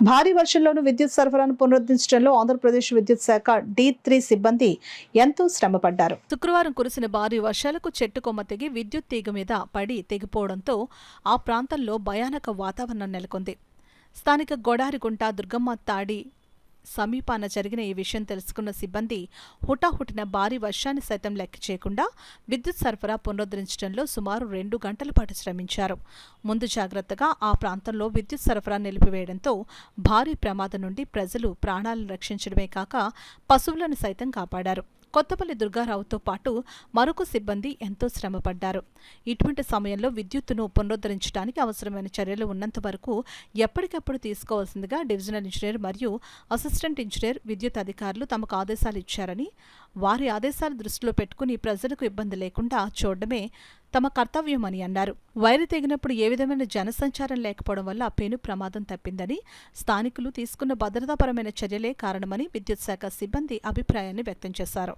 భారీ వర్షంలోనూ విద్యుత్ సరఫరాను పునరుద్ధరించడంలో ఆంధ్రప్రదేశ్ విద్యుత్ శాఖ D3 సిబ్బంది ఎంతో శ్రమపడ్డారు. శుక్రవారం కురిసిన భారీ వర్షాలకు చెట్టు కొమ్మ తెగి విద్యుత్ తీగ మీద పడి తెగిపోవడంతో ఆ ప్రాంతంలో భయానక వాతావరణం నెలకొంది. స్థానిక గొడారిగుంట దుర్గమ్మ తాడి సమీపాన జరిగిన ఈ విషయం తెలుసుకున్న సిబ్బంది హుటాహుటిన భారీ వర్షాన్ని సైతం లెక్క చేయకుండా విద్యుత్ సరఫరా పునరుద్ధరించడంలో సుమారు 2 గంటల పాటు శ్రమించారు. ముందు జాగ్రత్తగా ఆ ప్రాంతంలో విద్యుత్ సరఫరా నిలిపివేయడంతో భారీ ప్రమాదం నుండి ప్రజలు ప్రాణాలను రక్షించడమే కాక పశువులను సైతం కాపాడారు. కొత్తపల్లి దుర్గారావుతో పాటు మరొక సిబ్బంది ఎంతో శ్రమపడ్డారు. ఇటువంటి సమయంలో విద్యుత్తును పునరుద్ధరించడానికి అవసరమైన చర్యలు ఉన్నంత వరకు ఎప్పటికప్పుడు తీసుకోవాల్సిందిగా డివిజనల్ ఇంజనీర్ మరియు అసిస్టెంట్ ఇంజనీర్ విద్యుత్ అధికారులు తమకు ఆదేశాలు ఇచ్చారని, వారి ఆదేశాలు దృష్టిలో పెట్టుకుని ప్రజలకు ఇబ్బంది లేకుండా చూడడమే తమ కర్తవ్యమని అన్నారు. వైరు తెగినప్పుడు ఏ విధమైన జనసంచారం లేకపోవడం వల్ల పెను ప్రమాదం తప్పిందని, స్థానికులు తీసుకున్న భద్రతాపరమైన చర్యలే కారణమని విద్యుత్ శాఖ సిబ్బంది అభిప్రాయాన్ని వ్యక్తం చేశారు.